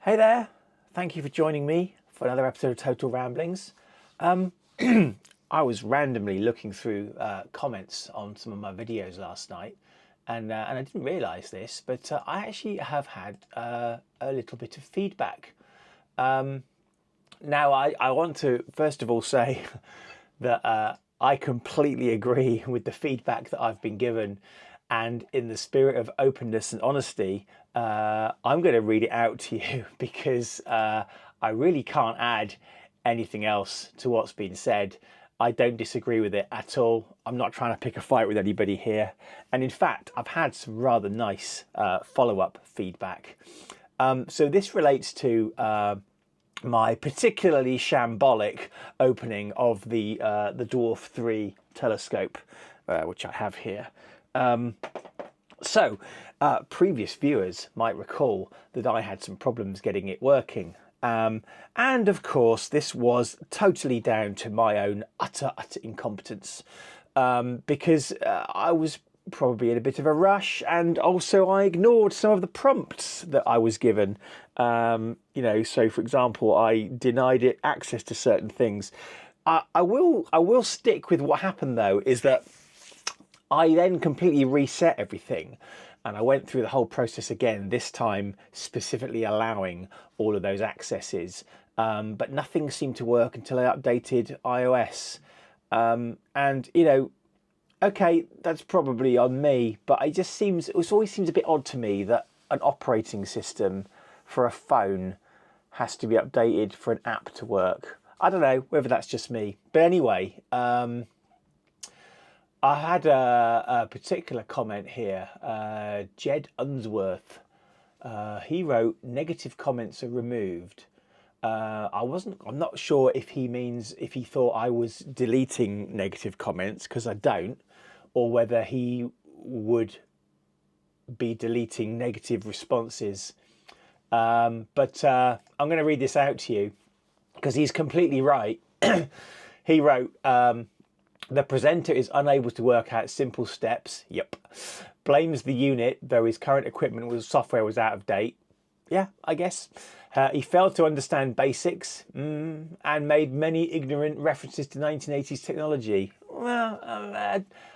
Hey there, thank you for joining me for another episode of Total Ramblings. I was randomly looking through comments on some of my videos last night, and I didn't realise this, but I actually have had a little bit of feedback. Now, I want to first of all say that I completely agree with the feedback that I've been given, and in the spirit of openness and honesty, I'm going to read it out to you because I really can't add anything else to what's been said. I don't disagree with it at all. I'm not trying to pick a fight with anybody here. And in fact, I've had some rather nice follow-up feedback. So this relates to my particularly shambolic opening of the Dwarf 3 telescope, which I have here. Previous viewers might recall that I had some problems getting it working. And of course, this was totally down to my own utter incompetence, because I was probably in a bit of a rush, and also I ignored some of the prompts that I was given. So for example, I denied it access to certain things. I will stick with what happened though, is that I then completely reset everything, and I went through the whole process again, this time specifically allowing all of those accesses, but nothing seemed to work until I updated iOS. Okay, that's probably on me, but it always seems a bit odd to me that an operating system for a phone has to be updated for an app to work. I don't know whether that's just me, but anyway, I had a particular comment here. Jed Unsworth. He wrote, "Negative comments are removed." I'm not sure if he thought I was deleting negative comments, because I don't, or whether he would be deleting negative responses. But I'm going to read this out to you because he's completely right. He wrote, "The presenter is unable to work out simple steps." Yep. "Blames the unit, though his current software was out of date." Yeah, I guess. "He failed to understand basics and made many ignorant references to 1980s technology." Well,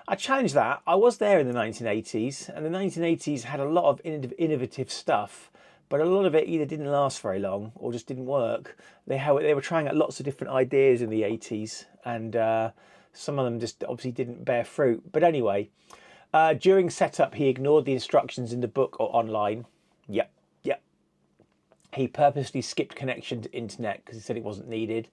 I challenge that. I was there in the 1980s, and the 1980s had a lot of innovative stuff, but a lot of it either didn't last very long or just didn't work. They were trying out lots of different ideas in the 80s, and some of them just obviously didn't bear fruit. But anyway, during setup, he ignored the instructions in the book or online. Yep. He purposely skipped connection to internet because he said it wasn't needed.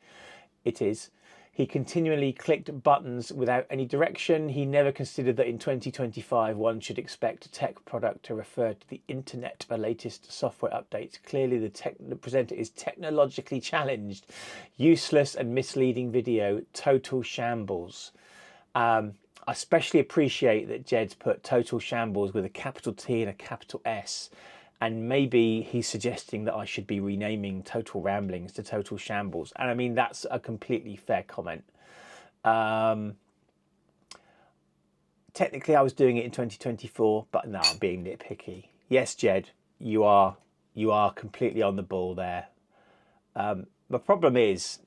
It is. He continually clicked buttons without any direction. He never considered that in 2025 one should expect a tech product to refer to the internet for latest software updates. Clearly the presenter is technologically challenged. Useless and misleading video. Total shambles. I especially appreciate that Jed's put total shambles with a capital T and a capital S. And maybe he's suggesting that I should be renaming Total Ramblings to Total Shambles. And I mean, that's a completely fair comment. Technically, I was doing it in 2024, but now I'm being nitpicky. Yes, Jed, you are completely on the ball there. The problem is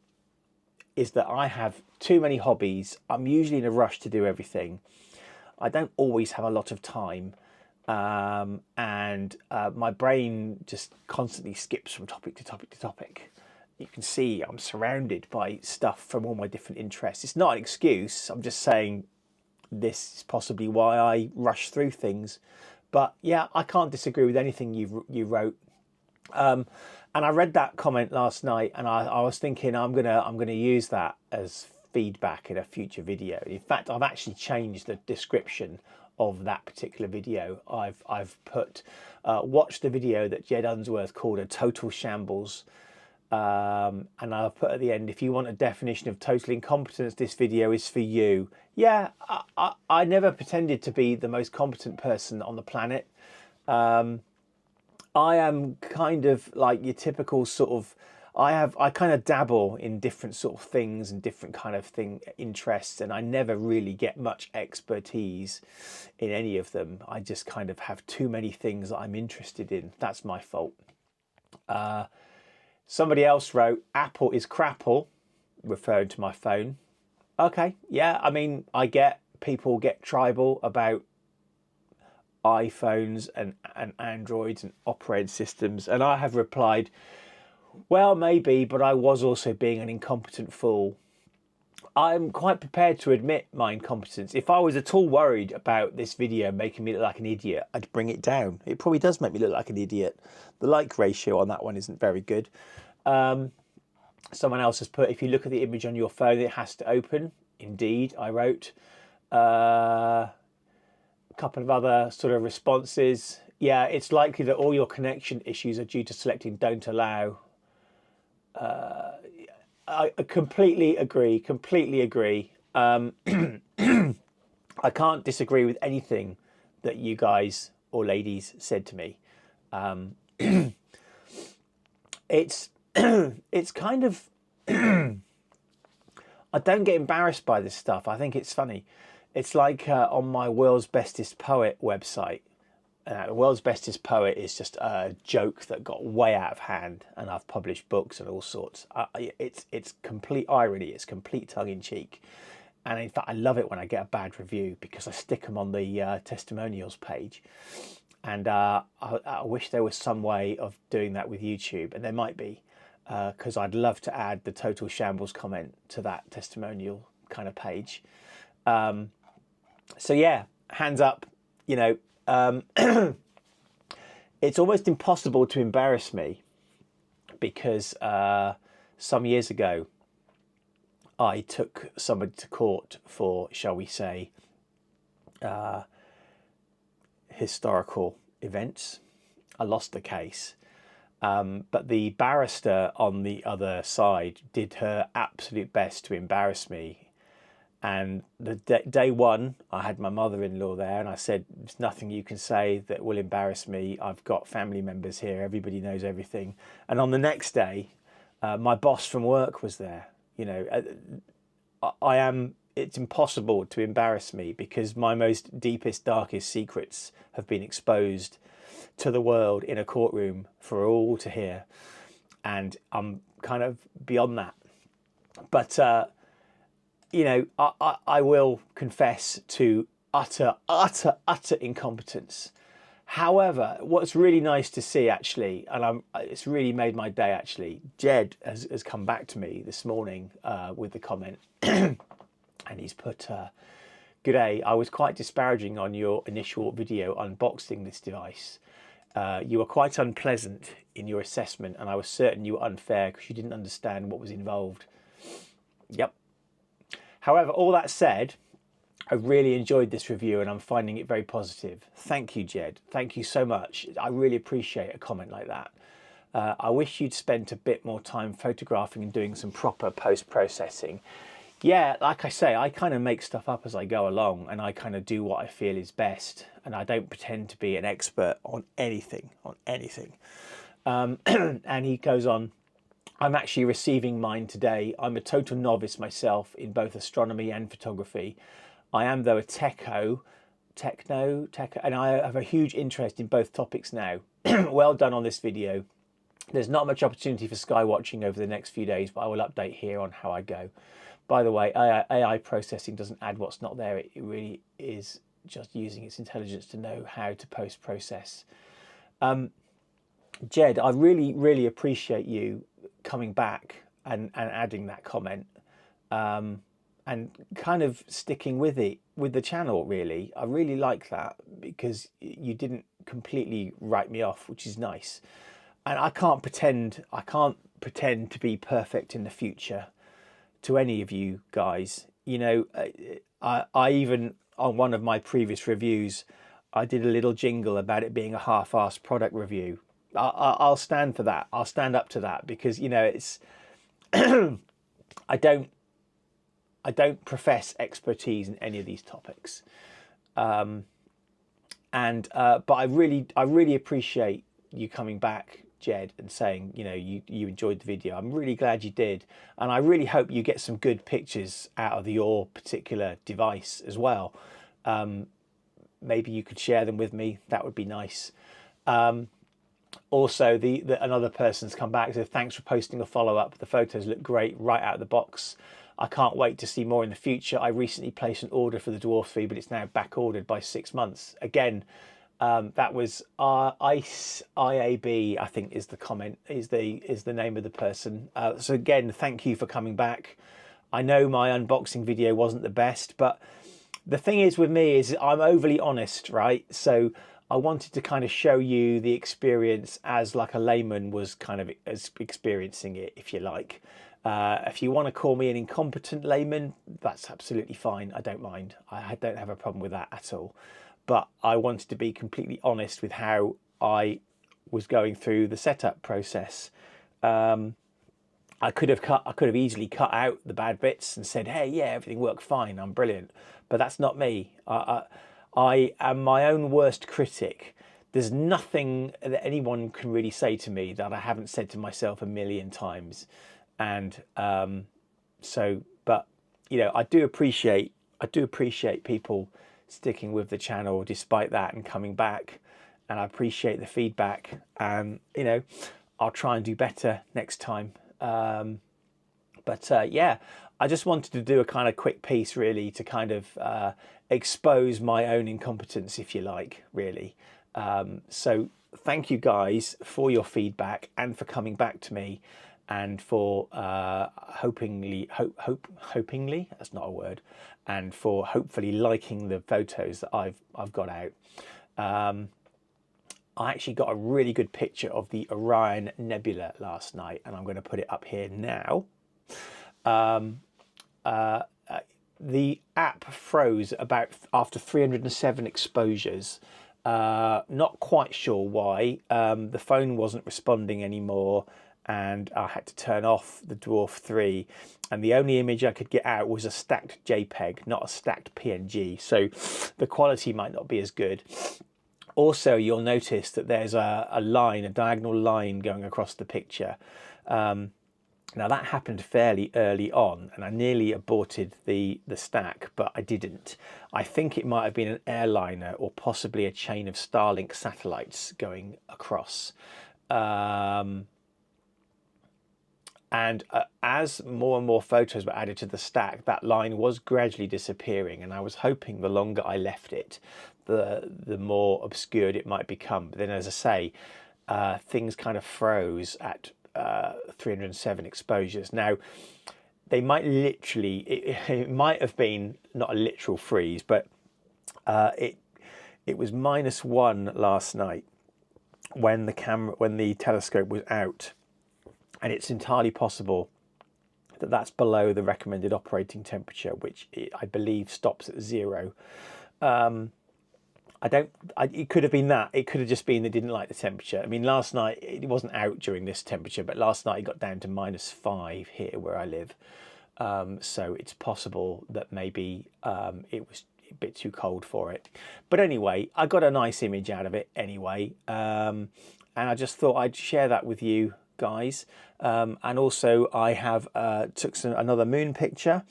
that I have too many hobbies. I'm usually in a rush to do everything. I don't always have a lot of time. And my brain just constantly skips from topic to topic to topic. You can see I'm surrounded by stuff from all my different interests. It's not an excuse. I'm just saying this is possibly why I rush through things. But yeah, I can't disagree with anything you wrote. And I read that comment last night, and I was thinking I'm gonna use that as feedback in a future video. In fact, I've actually changed the description of that particular video. I've put watch the video that Jed Unsworth called a total shambles, and I've put at the end, "If you want a definition of total incompetence, this video is for you." Yeah, I never pretended to be the most competent person on the planet. I am kind of like your typical sort of, I kind of dabble in different sort of things and different kind of interests, and I never really get much expertise in any of them. I just kind of have too many things that I'm interested in. That's my fault. Somebody else wrote, Apple is crapple, referring to my phone. Okay, yeah, I mean, I get people get tribal about iPhones and Androids and operating systems, and I have replied, well, maybe, but I was also being an incompetent fool. I'm quite prepared to admit my incompetence. If I was at all worried about this video making me look like an idiot, I'd bring it down. It probably does make me look like an idiot. The like ratio on that one isn't very good. Someone else has put, if you look at the image on your phone, it has to open. Indeed, I wrote. A couple of other sort of responses. Yeah, it's likely that all your connection issues are due to selecting don't allow. I completely agree, I can't disagree with anything that you guys or ladies said to me. It's it's kind of I don't get embarrassed by this stuff. I think it's funny. It's like on my World's Bestest Poet website. The World's Bestest Poet is just a joke that got way out of hand, and I've published books and all sorts. It's complete irony. It's complete tongue-in-cheek. And in fact, I love it when I get a bad review because I stick them on the testimonials page. And I wish there was some way of doing that with YouTube, and there might be, because I'd love to add the total shambles comment to that testimonial kind of page. So yeah, hands up, you know, it's almost impossible to embarrass me because some years ago I took somebody to court for, shall we say, historical events. I lost the case, but the barrister on the other side did her absolute best to embarrass me. And the day one, I had my mother-in-law there, and I said, "There's nothing you can say that will embarrass me. I've got family members here. Everybody knows everything." And on the next day, my boss from work was there. You know, it's impossible to embarrass me because my most deepest, darkest secrets have been exposed to the world in a courtroom for all to hear. And I'm kind of beyond that. But, you know, I will confess to utter incompetence. However, what's really nice to see, actually, and it's really made my day, actually, Jed has come back to me this morning with the comment, and he's put, "G'day, I was quite disparaging on your initial video unboxing this device. You were quite unpleasant in your assessment, and I was certain you were unfair because you didn't understand what was involved." Yep. However, all that said, I really enjoyed this review and I'm finding it very positive. Thank you, Jed. Thank you so much. I really appreciate a comment like that. I wish you'd spent a bit more time photographing and doing some proper post-processing. Yeah, like I say, I kind of make stuff up as I go along and I kind of do what I feel is best. And I don't pretend to be an expert on anything, and he goes on, "I'm actually receiving mine today. I'm a total novice myself in both astronomy and photography. I am, though, a techno, and I have a huge interest in both topics now. Well done on this video. There's not much opportunity for sky watching over the next few days, but I will update here on how I go. By the way, AI processing doesn't add what's not there. It really is just using its intelligence to know how to post-process." Jed, I really appreciate you coming back and adding that comment, and kind of sticking with it, with the channel, really. I really like that because you didn't completely write me off, which is nice. And I can't pretend to be perfect in the future to any of you guys. You know, I even, on one of my previous reviews, I did a little jingle about it being a half-assed product review. I'll stand for that. I'll stand up to that because, you know, it's I don't profess expertise in any of these topics, but I really appreciate you coming back, Jed, and saying, you know, you enjoyed the video. I'm really glad you did, and I really hope you get some good pictures out of your particular device as well. Maybe you could share them with me. That would be nice. Also, another person's come back and said, thanks for posting a follow-up. The photos look great right out of the box. I can't wait to see more in the future. I recently placed an order for the Dwarf 3, but it's now back ordered by 6 months. Again, that was IAB, I think is the comment, is the name of the person. So again, thank you for coming back. I know my unboxing video wasn't the best, but the thing is with me is I'm overly honest, right? So I wanted to kind of show you the experience as like a layman was kind of experiencing it, if you like. If you want to call me an incompetent layman, that's absolutely fine. I don't mind. I don't have a problem with that at all. But I wanted to be completely honest with how I was going through the setup process. I could have easily cut out the bad bits and said, hey, yeah, everything worked fine, I'm brilliant. But that's not me. I am my own worst critic. There's nothing that anyone can really say to me that I haven't said to myself a million times. And but you know, I do appreciate people sticking with the channel despite that and coming back, and I appreciate the feedback. You know, I'll try and do better next time. Yeah, I just wanted to do a kind of quick piece really to kind of expose my own incompetence, if you like, really. So thank you guys for your feedback and for coming back to me, and for hopingly, that's not a word, and for hopefully liking the photos that I've got out. I actually got a really good picture of the Orion Nebula last night, and I'm going to put it up here now. The app froze about after 307 exposures. Not quite sure why. The phone wasn't responding anymore, and I had to turn off the Dwarf 3, and the only image I could get out was a stacked JPEG, not a stacked PNG, so the quality might not be as good. Also, you'll notice that there's a diagonal line going across the picture. Now that happened fairly early on, and I nearly aborted the stack, but I didn't. I think it might have been an airliner or possibly a chain of Starlink satellites going across. And as more and more photos were added to the stack, that line was gradually disappearing, and I was hoping the longer I left it, the more obscured it might become. But then, as I say, things kind of froze at 307 exposures. Now, they might literally, it might have been not a literal freeze, but it was -1 last night when the telescope was out. And it's entirely possible that that's below the recommended operating temperature, which I believe stops at 0. It could have been that. It could have just been they didn't like the temperature. I mean, last night it wasn't out during this temperature, but last night it got down to -5 here where I live. So it's possible that maybe it was a bit too cold for it. But anyway, I got a nice image out of it anyway. And I just thought I'd share that with you guys. And also I have took another moon picture,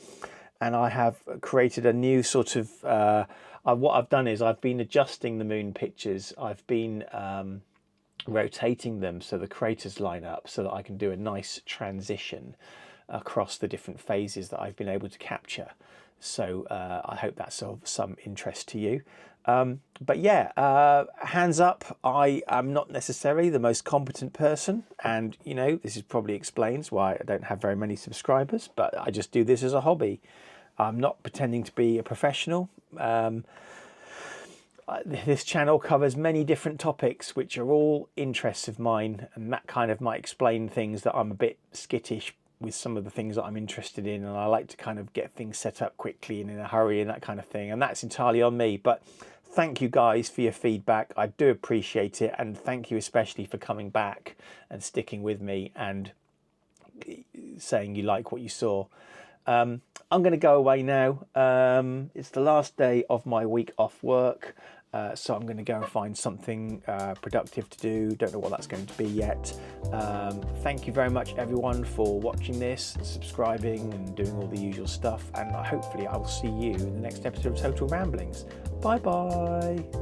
and I have created a new sort of what I've done is I've been adjusting the moon pictures. I've been rotating them so the craters line up, so that I can do a nice transition across the different phases that I've been able to capture. So I hope that's of some interest to you. But yeah, hands up, I am not necessarily the most competent person, and you know, this is probably explains why I don't have very many subscribers, but I just do this as a hobby. I'm not pretending to be a professional. This channel covers many different topics which are all interests of mine, and that kind of might explain things that I'm a bit skittish with some of the things that I'm interested in, and I like to kind of get things set up quickly and in a hurry and that kind of thing, and that's entirely on me. But thank you guys for your feedback. I do appreciate it, and thank you especially for coming back and sticking with me and saying you like what you saw. I'm going to go away now. It's the last day of my week off work, so I'm going to go and find something productive to do. Don't know what that's going to be yet. Thank you very much everyone for watching this, subscribing and doing all the usual stuff, and hopefully I will see you in the next episode of Total Ramblings. Bye bye.